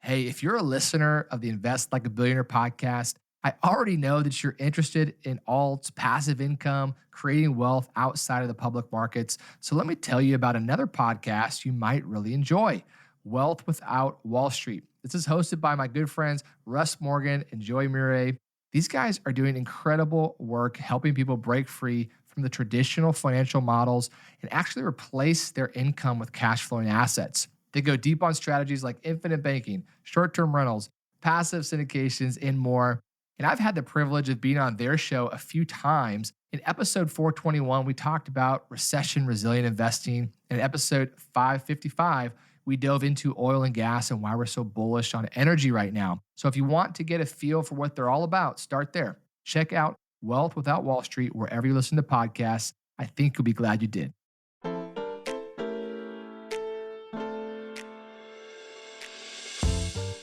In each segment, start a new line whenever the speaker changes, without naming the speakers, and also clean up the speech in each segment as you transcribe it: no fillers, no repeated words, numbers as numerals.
Hey, if you're a listener of the Invest Like a Billionaire podcast, I already know that you're interested in alts, passive income, creating wealth outside of the public markets. So let me tell you about another podcast you might really enjoy, Wealth Without Wall Street. This is hosted by my good friends Russ Morgan and Joy Murray. These guys are doing incredible work helping people break free from the traditional financial models and actually replace their income with cash flowing assets. They go deep on strategies like infinite banking, short term rentals, passive syndications, and more. And I've had the privilege of being on their show a few times. In episode 421, we talked about recession resilient investing. In episode 555, we dove into oil and gas and why we're so bullish on energy right now. So if you want to get a feel for what they're all about, start there. Check out Wealth Without Wall Street wherever you listen to podcasts. I think you'll be glad you did.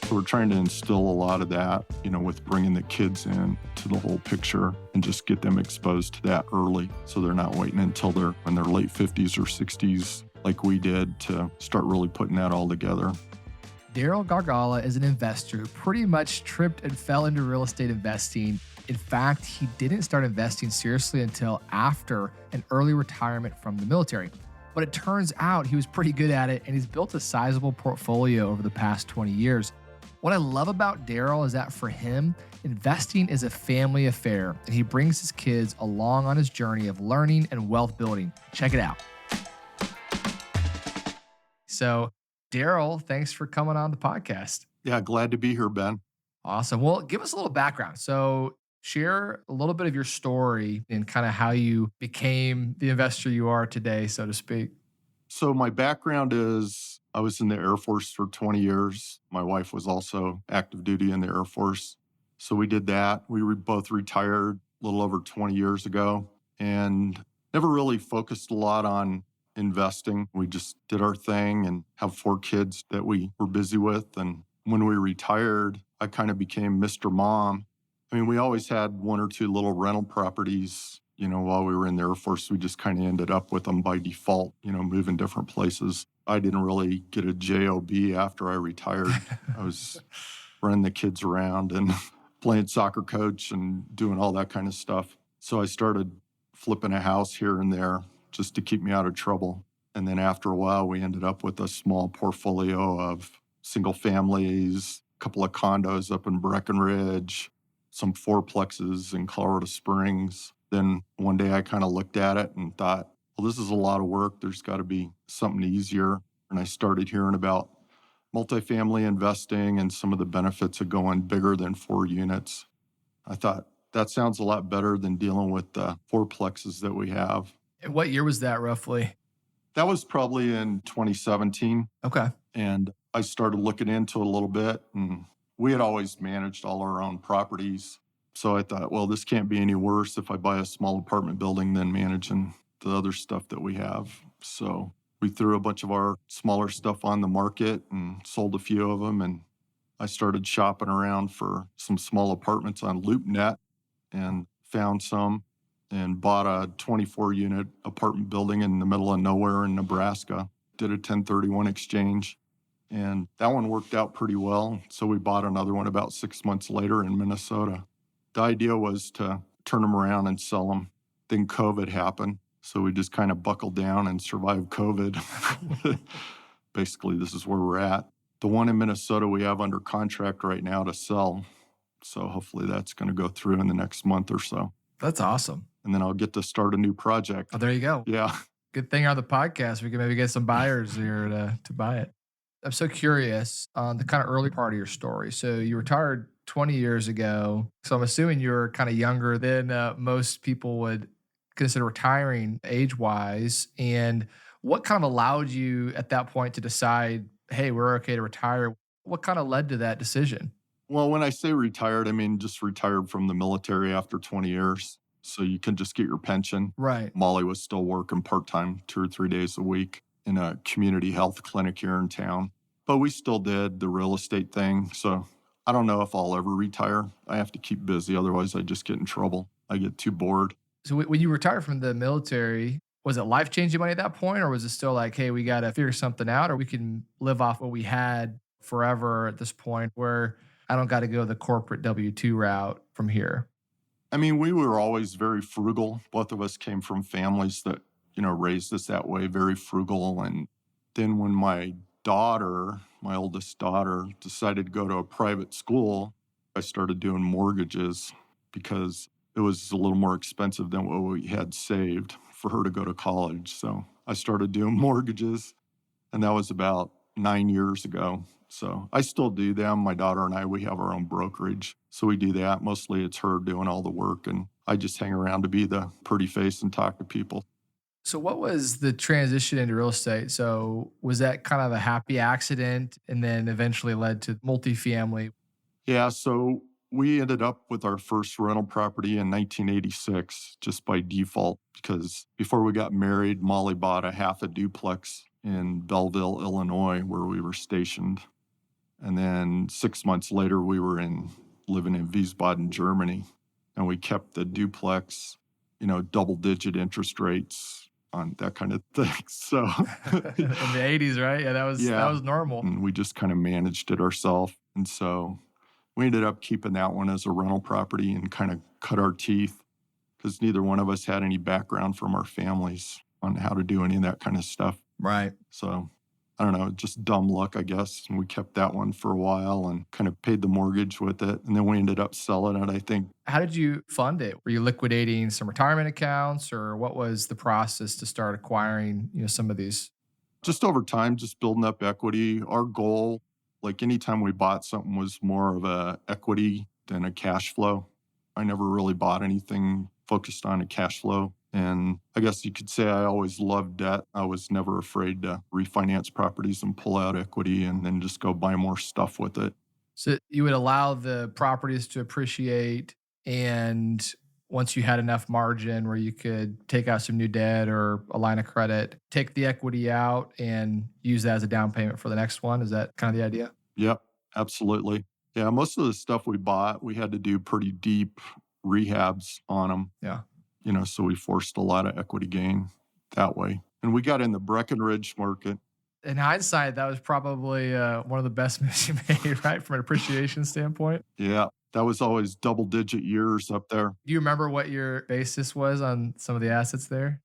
So we're trying to instill a lot of that, with bringing the kids in to the whole picture and just get them exposed to that early so they're not waiting until they're in their late 50s or 60s like we did to start really putting that all together.
Darrell Gargala is an investor who pretty much tripped and fell into real estate investing. In fact, he didn't start investing seriously until after an early retirement from the military. But it turns out he was pretty good at it, and he's built a sizable portfolio over the past 20 years. What I love about Darrell is that for him, investing is a family affair, and he brings his kids along on his journey of learning and wealth building. Check it out. So, Darrell, thanks for coming on the podcast.
Yeah, glad to be here, Ben.
Awesome. Well, give us a little background. So, share a little bit of your story and kind of how you became the investor you are today, so to speak.
So my background is I was in the Air Force for 20 years. My wife was also active duty in the Air Force. So we did that. We were both retired a little over 20 years ago and never really focused a lot on investing. We just did our thing and have 4 kids that we were busy with. And when we retired, I kind of became Mr. Mom. I mean, we always had 1 or 2 little rental properties. While we were in the Air Force, we just kind of ended up with them by default, moving different places. I didn't really get a job after I retired. I was running the kids around and playing soccer coach and doing all that kind of stuff. So I started flipping a house here and there just to keep me out of trouble. And then after a while, we ended up with a small portfolio of single families, a couple of condos up in Breckenridge, some fourplexes in Colorado Springs. Then one day I kind of looked at it and thought, well, this is a lot of work. There's got to be something easier. And I started hearing about multifamily investing and some of the benefits of going bigger than 4 units. I thought that sounds a lot better than dealing with the fourplexes that we have.
And what year was that roughly?
That was probably in 2017.
Okay.
And I started looking into it a little bit. And we had always managed all our own properties. So I thought, well, this can't be any worse if I buy a small apartment building than managing the other stuff that we have. So we threw a bunch of our smaller stuff on the market and sold a few of them. And I started shopping around for some small apartments on LoopNet and found some and bought a 24-unit apartment building in the middle of nowhere in Nebraska. Did a 1031 exchange. And that one worked out pretty well. So we bought another one about 6 months later in Minnesota. The idea was to turn them around and sell them. Then COVID happened. So we just kind of buckled down and survived COVID. Basically, this is where we're at. The one in Minnesota we have under contract right now to sell. So hopefully that's going to go through in the next month or so.
That's awesome.
And then I'll get to start a new project.
Oh, there you go.
Yeah.
Good thing on the podcast, we can maybe get some buyers here to buy it. I'm so curious on the kind of early part of your story. So you retired 20 years ago. So I'm assuming you're kind of younger than most people would consider retiring age-wise. And what kind of allowed you at that point to decide, hey, we're okay to retire? What kind of led to that decision?
Well, when I say retired, I mean just retired from the military after 20 years. So you can just get your pension.
Right.
Molly was still working part-time 2 or 3 days a week in a community health clinic here in town. But we still did the real estate thing. So I don't know if I'll ever retire. I have to keep busy. Otherwise, I just get in trouble. I get too bored.
So when you retired from the military, was it life-changing money at that point? Or was it still like, hey, we got to figure something out or we can live off what we had forever at this point where I don't got to go the corporate W 2 route from here?
I mean, we were always very frugal. Both of us came from families that, raised us that way, very frugal. And then when my oldest daughter, decided to go to a private school, I started doing mortgages because it was a little more expensive than what we had saved for her to go to college. So I started doing mortgages, and that was about 9 years ago. So I still do them. My daughter and I, we have our own brokerage. So we do that. Mostly it's her doing all the work, and I just hang around to be the pretty face and talk to people.
So, what was the transition into real estate? So, was that kind of a happy accident and then eventually led to multifamily?
Yeah. So we ended up with our first rental property in 1986 just by default because before we got married, Molly bought a half a duplex in Belleville, Illinois, where we were stationed. And then 6 months later, we were living in Wiesbaden, Germany, and we kept the duplex, double digit interest rates on that kind of thing. So,
In the 80s, right? Yeah, that
yeah,
was normal.
and we just kind of managed it ourselves. And so we ended up keeping that one as a rental property and kind of cut our teeth because neither one of us had any background from our families on how to do any of that kind of stuff.
Right.
So I don't know, just dumb luck, I guess. And we kept that one for a while and kind of paid the mortgage with it. And then we ended up selling it, I think.
How did you fund it? Were you liquidating some retirement accounts or what was the process to start acquiring, some of these?
Just over time, just building up equity. Our goal, like anytime we bought something, was more of a equity than a cash flow. I never really bought anything focused on a cash flow. And I guess you could say I always loved debt. I was never afraid to refinance properties and pull out equity and then just go buy more stuff with it.
So you would allow the properties to appreciate, and once you had enough margin where you could take out some new debt or a line of credit, take the equity out and use that as a down payment for the next one. Is that kind of the idea?
Yep, absolutely. Yeah, most of the stuff we bought, we had to do pretty deep rehabs on them,
Yeah.
so we forced a lot of equity gain that way. And we got in the Breckenridge market.
In hindsight, that was probably one of the best moves you made, right? From an appreciation standpoint.
Yeah, that was always double digit years up there.
Do you remember what your basis was on some of the assets there?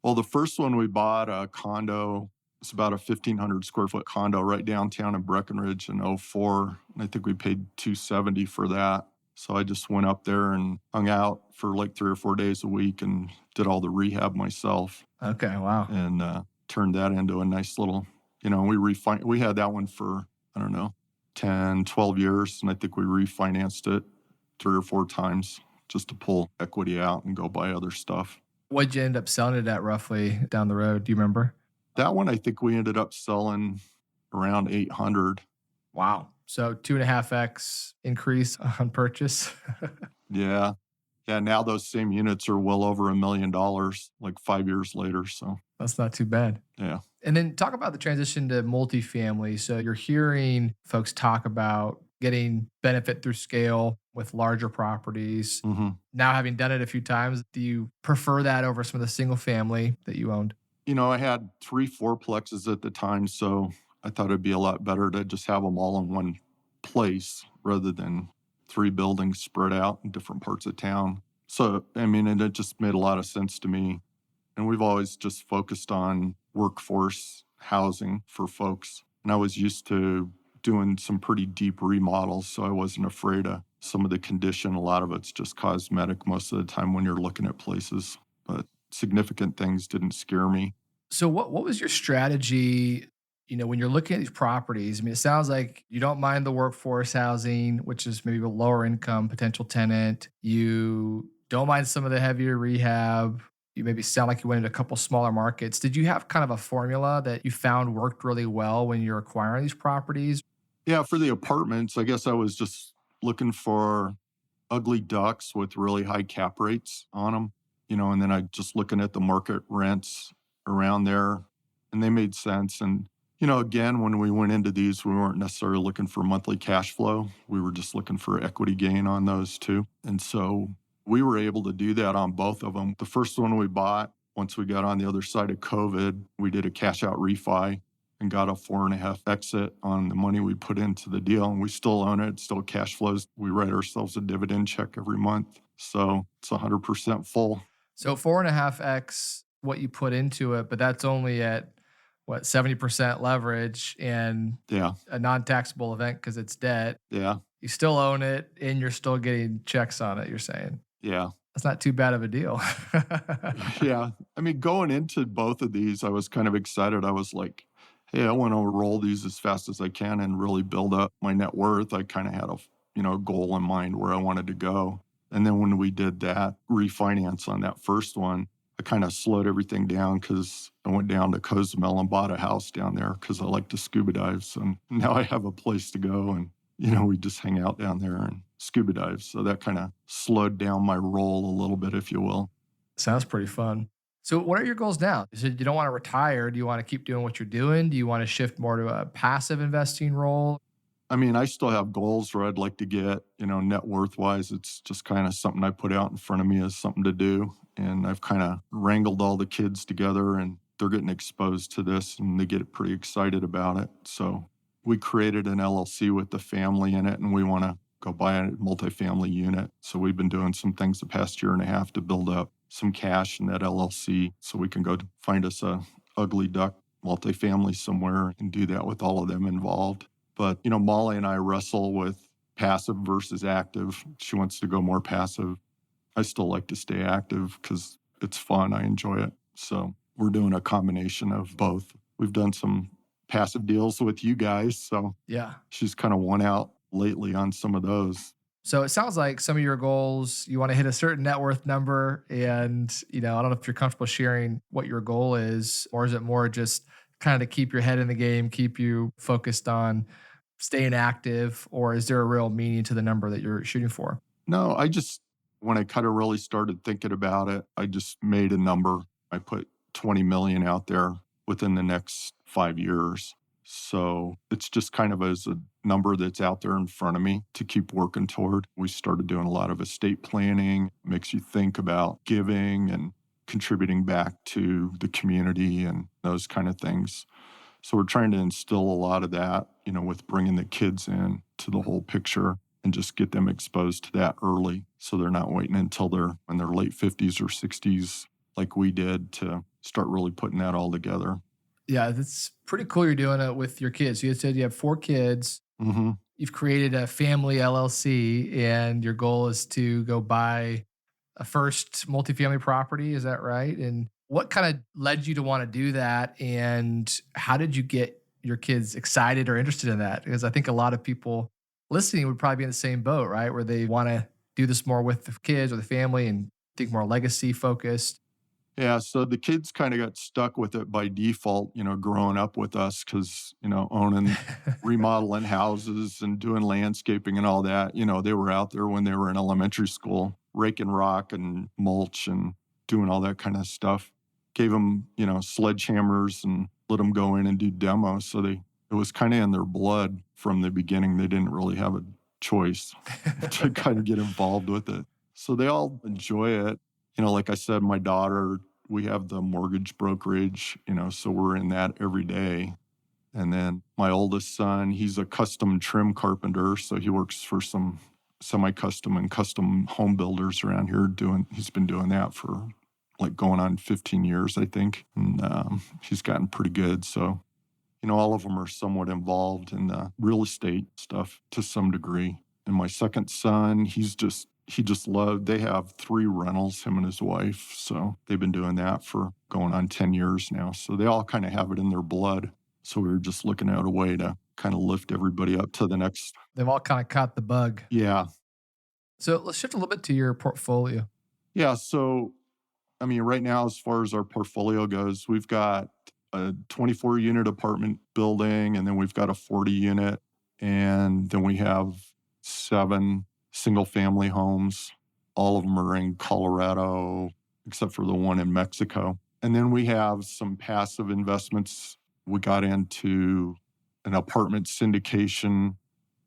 Well, the first one we bought, a condo, it's about a 1,500 square foot condo right downtown in Breckenridge in '04. And I think we paid 270 for that. So I just went up there and hung out for like 3 or 4 days a week and did all the rehab myself
Okay, wow.
and turned that into a nice little, we had that one for, I don't know, 10, 12 years. And I think we refinanced it 3 or 4 times just to pull equity out and go buy other stuff.
What'd you end up selling it at roughly down the road? Do you remember?
That one, I think we ended up selling around 800.
Wow. So 2.5x increase on purchase.
Yeah. Yeah. Now those same units are well over $1 million, like 5 years later. So,
That's not too bad.
yeah.
And then talk about the transition to multifamily. So you're hearing folks talk about getting benefit through scale with larger properties.
hmm
Now, having done it a few times, do you prefer that over some of the single family that you owned?
I had 3 fourplexes at the time. So I thought it'd be a lot better to just have them all in one place rather than 3 buildings spread out in different parts of town. So, I mean, and it just made a lot of sense to me. And we've always just focused on workforce housing for folks. And I was used to doing some pretty deep remodels, so I wasn't afraid of some of the condition. A lot of it's just cosmetic most of the time when you're looking at places, but significant things didn't scare me.
So what was your strategy, when you're looking at these properties? I mean, it sounds like you don't mind the workforce housing, which is maybe a lower income potential tenant. You don't mind some of the heavier rehab. You maybe sound like you went into a couple smaller markets. Did you have kind of a formula that you found worked really well when you're acquiring these properties?
Yeah, for the apartments, I guess I was just looking for ugly ducks with really high cap rates on them, and then I just looking at the market rents around there and they made sense. And, again, when we went into these, we weren't necessarily looking for monthly cash flow. We were just looking for equity gain on those too. And so we were able to do that on both of them. The first one we bought, once we got on the other side of COVID, we did a cash out refi and got a 4.5 exit on the money we put into the deal. And we still own it, still cash flows. We write ourselves a dividend check every month. So it's 100% full.
So 4.5x what you put into it, but that's only at what, 70% leverage and
Yeah.
a non-taxable event because it's debt.
Yeah.
You still own it and you're still getting checks on it, you're saying.
Yeah.
That's not too bad of a deal.
Yeah. I mean, going into both of these, I was kind of excited. I was like, hey, I want to roll these as fast as I can and really build up my net worth. I kind of had a, goal in mind where I wanted to go. And then when we did that refinance on that first one, I kind of slowed everything down because I went down to Cozumel and bought a house down there because I like to scuba dive. So now I have a place to go and, we just hang out down there and scuba dive. So that kind of slowed down my roll a little bit, if you will.
Sounds pretty fun. So what are your goals now? You said you don't want to retire. Do you want to keep doing what you're doing? Do you want to shift more to a passive investing role?
I mean, I still have goals where I'd like to get, net worth wise. It's just kind of something I put out in front of me as something to do. And I've kind of wrangled all the kids together and they're getting exposed to this and they get pretty excited about it. So we created an LLC with the family in it and we want to go buy a multifamily unit. So we've been doing some things the past year and a half to build up some cash in that LLC so we can go find us a ugly duck multifamily somewhere and do that with all of them involved. But, Molly and I wrestle with passive versus active. She wants to go more passive. I still like to stay active because it's fun. I enjoy it. So we're doing a combination of both. We've done some passive deals with you guys. So
Yeah.
she's kind of won out lately on some of those.
So it sounds like some of your goals, you want to hit a certain net worth number. And, I don't know if you're comfortable sharing what your goal is, or is it more just kind of to keep your head in the game, keep you focused on staying active, or is there a real meaning to the number that you're shooting for?
No, when I kind of really started thinking about it, I just made a number. I put 20 million out there within the next 5 years. So it's just kind of as a number that's out there in front of me to keep working toward. We started doing a lot of estate planning, makes you think about giving and contributing back to the community and those kind of things. So we're trying to instill a lot of that, with bringing the kids in to the whole picture and just get them exposed to that early so they're not waiting until they're in their late 50s or 60s like we did to start really putting that all together.
Yeah, that's pretty cool you're doing it with your kids. You said you have 4 kids.
Hmm.
You've created a family LLC, and your goal is to go buy a first multifamily property. Is that right? And what kind of led you to want to do that? And how did you get your kids excited or interested in that? Because I think a lot of people listening would probably be in the same boat, right? Where they want to do this more with the kids or the family and think more legacy focused.
Yeah, so the kids kind of got stuck with it by default, growing up with us because, owning, remodeling houses and doing landscaping and all that. They were out there when they were in elementary school, raking rock and mulch and doing all that kind of stuff. Gave them, sledgehammers and let them go in and do demos. So it was kind of in their blood from the beginning. They didn't really have a choice to kind of get involved with it. So they all enjoy it. Like I said, my daughter, we have the mortgage brokerage, so we're in that every day. And then my oldest son, he's a custom trim carpenter. So he works for some semi-custom and custom home builders around here he's been doing that for like going on 15 years, I think. And he's gotten pretty good. So, all of them are somewhat involved in the real estate stuff to some degree. And my second son, he just loved, they have 3 rentals, him and his wife. So they've been doing that for going on 10 years now. So they all kind of have it in their blood. So we were just looking at a way to kind of lift everybody up to the next.
They've all kind of caught the bug.
Yeah.
So let's shift a little bit to your portfolio.
Yeah. So, I mean, right now, as far as our portfolio goes, we've got a 24 unit apartment building, and then we've got a 40 unit, and then we have 7 single family homes. All of them are in Colorado, except for the one in Mexico. And then we have some passive investments. We got into an apartment syndication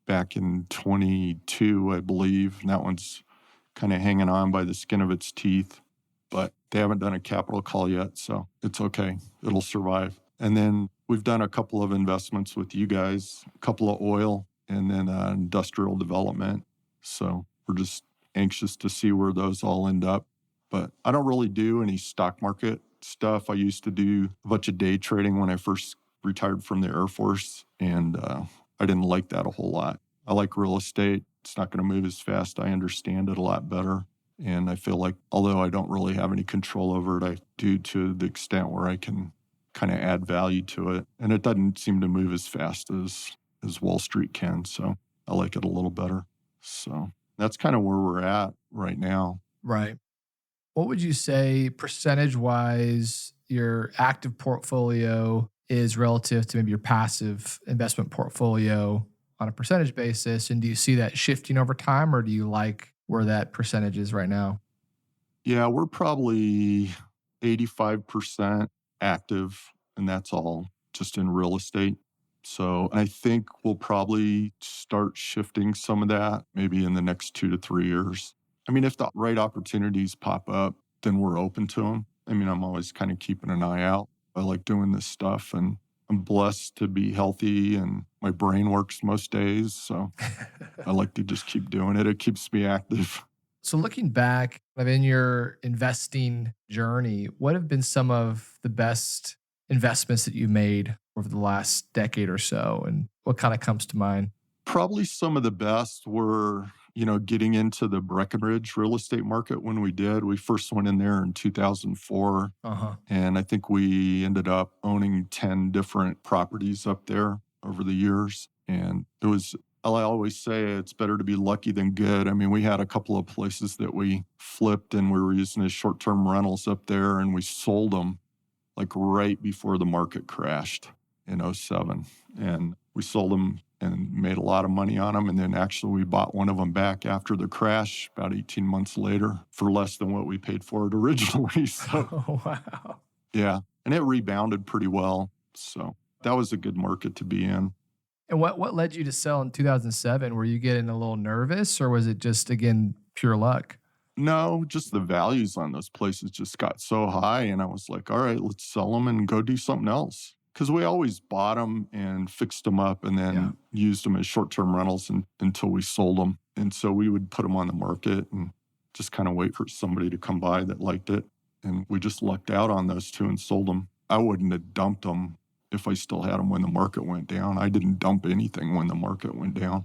back in 22, I believe. And that one's kind of hanging on by the skin of its teeth, but they haven't done a capital call yet. So it's okay. It'll survive. And then We've done a couple of investments with you guys, a couple of oil, and then industrial development. So we're just anxious to see where those all end up. But I don't really do any stock market stuff. I used to do a bunch of day trading when I first retired from the Air Force, and I didn't like that a whole lot. I like real estate. It's not going to move as fast. I understand it a lot better. And I feel like, although I don't really have any control over it, I do to the extent where I can kind of add value to it. And it doesn't seem to move as fast as Wall Street can. So I like it a little better. So that's kind of where we're at right now.
Right. What would you say percentage wise your active portfolio is relative to maybe your passive investment portfolio on a percentage basis? And do you see that shifting over time, or do you like where that percentage is right now?
Yeah, we're probably 85% active, and that's all just in real estate. So I think we'll probably start shifting some of that maybe in the next 2 to 3 years. I mean, if the right opportunities pop up, then we're open to them. I mean, I'm always kind of keeping an eye out. I like doing this stuff, and I'm blessed to be healthy, and my brain works most days. So I like to just keep doing it. It keeps me active.
So looking back in your investing journey, what have been some of the best investments that you made over the last decade or so? And what kind of comes to mind?
Probably some of the best were, getting into the Breckenridge real estate market when we did. We first went in there in 2004,
Uh-huh.
and I think we ended up owning 10 different properties up there over the years. And it was, I always say it's better to be lucky than good. I mean, we had a couple of places that we flipped and we were using as short term rentals up there, and we sold them like right before the market crashed in '07. And we sold them and made a lot of money on them. And then actually we bought one of them back after the crash about 18 months later for less than what we paid for it originally. So
Oh, wow.
yeah, and it rebounded pretty well. So that was a good market to be in.
And what led you to sell in 2007? Were you getting a little nervous, or was it just, again, pure luck?
No, just the values on those places just got so high. And I was like, all right, let's sell them and go do something else. Because we always bought them and fixed them up and
Yeah.
then used them as short term rentals until we sold them. And so we would put them on the market and just kind of wait for somebody to come by that liked it. And we just lucked out on those two and sold them. I wouldn't have dumped them if I still had them when the market went down. I didn't dump anything when the market went down.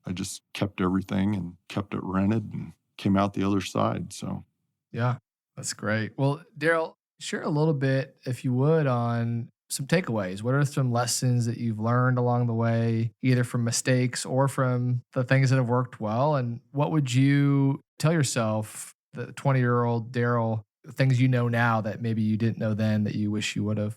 I just kept everything and kept it rented and came out the other side. So,
Yeah, that's great. Well, Daryl, share a little bit, if you would, on some takeaways. What are some lessons that you've learned along the way, either from mistakes or from the things that have worked well? And what would you tell yourself, the 20-year-old Daryl, things you know now that maybe you didn't know then that you wish you would have?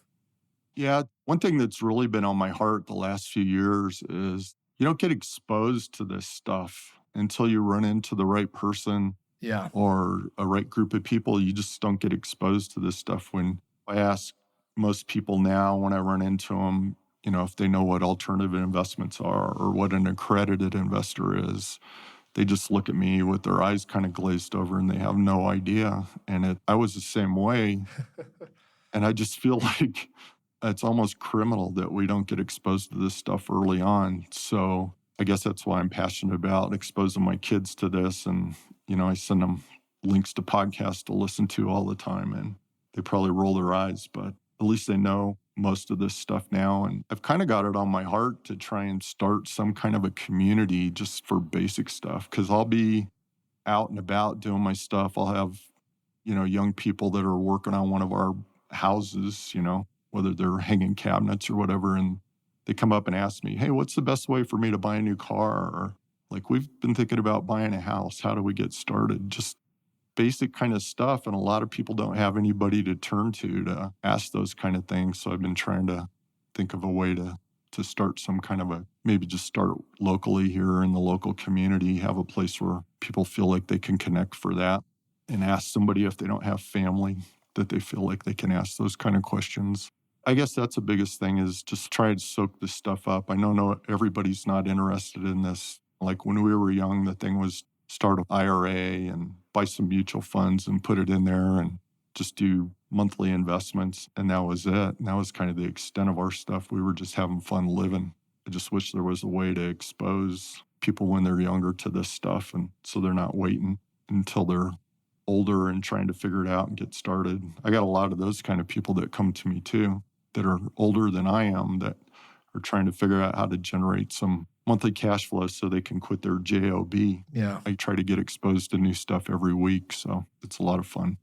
yeah, one thing that's really been on my heart the last few years is you don't get exposed to this stuff until you run into the right person
Yeah.
or a right group of people. You just don't get exposed to this stuff. When I ask most people now, when I run into them, if they know what alternative investments are or what an accredited investor is, they just look at me with their eyes kind of glazed over and they have no idea. And I was the same way. And I just feel like it's almost criminal that we don't get exposed to this stuff early on. So I guess that's why I'm passionate about exposing my kids to this. And, I send them links to podcasts to listen to all the time. And they probably roll their eyes, but at least they know most of this stuff now. And I've kind of got it on my heart to try and start some kind of a community just for basic stuff. Cause I'll be out and about doing my stuff. I'll have, young people that are working on one of our houses, whether they're hanging cabinets or whatever. And they come up and ask me, hey, what's the best way for me to buy a new car? Or like, we've been thinking about buying a house. How do we get started? Just basic kind of stuff. And a lot of people don't have anybody to turn to ask those kind of things. So I've been trying to think of a way to start some kind of maybe just start locally here in the local community, have a place where people feel like they can connect for that and ask somebody if they don't have family that they feel like they can ask those kind of questions. I guess that's the biggest thing is just try to soak this stuff up. I know no everybody's not interested in this. Like when we were young, the thing was start an IRA and buy some mutual funds and put it in there and just do monthly investments, and that was it. And that was kind of the extent of our stuff. We were just having fun living. I just wish there was a way to expose people when they're younger to this stuff, and so they're not waiting until they're older and trying to figure it out and get started. I got a lot of those kind of people that come to me too, that are older than I am, that are trying to figure out how to generate some monthly cash flow so they can quit their job.
Yeah.
I try to get exposed to new stuff every week, so it's a lot of fun.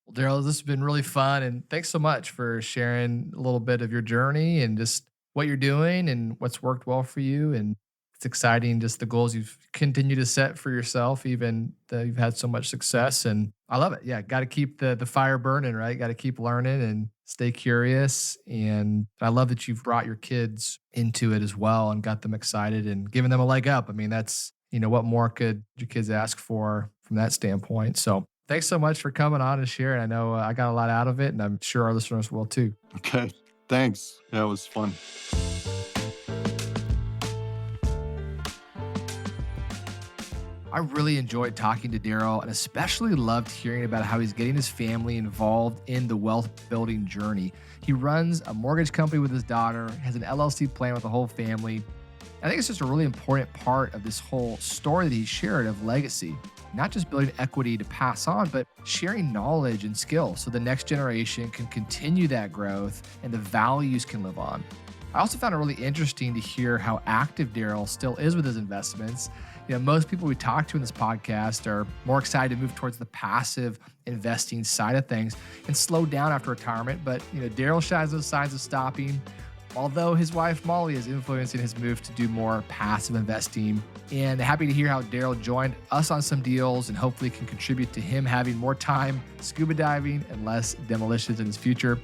Well, Darrell, this has been really fun. And thanks so much for sharing a little bit of your journey and just what you're doing and what's worked well for you. And it's exciting, just the goals you've continued to set for yourself, even though you've had so much success. And I love it. Yeah, got to keep the fire burning, right? Got to keep learning and stay curious. And I love that you've brought your kids into it as well and got them excited and given them a leg up. I mean, that's, what more could your kids ask for from that standpoint? So thanks so much for coming on and sharing. I know I got a lot out of it, and I'm sure our listeners will too.
Okay, thanks. That was fun.
I really enjoyed talking to Darrell and especially loved hearing about how he's getting his family involved in the wealth building journey. He runs a mortgage company with his daughter, has an LLC plan with the whole family. I think it's just a really important part of this whole story that he shared of legacy, not just building equity to pass on, but sharing knowledge and skills so the next generation can continue that growth and the values can live on. I also found it really interesting to hear how active Darrell still is with his investments. Most people we talk to in this podcast are more excited to move towards the passive investing side of things and slow down after retirement. But, Darrell shows no signs of stopping, although his wife, Molly, is influencing his move to do more passive investing. And happy to hear how Darrell joined us on some deals and hopefully can contribute to him having more time scuba diving and less demolitions in his future.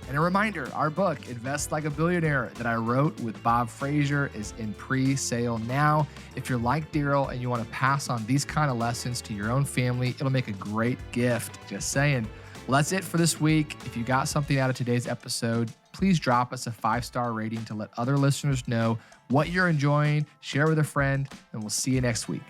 And a reminder, our book, Invest Like a Billionaire, that I wrote with Bob Frazier is in pre-sale now. If you're like Darrell and you want to pass on these kind of lessons to your own family, it'll make a great gift. Just saying. Well, that's it for this week. If you got something out of today's episode, please drop us a 5-star rating to let other listeners know what you're enjoying, share with a friend, and we'll see you next week.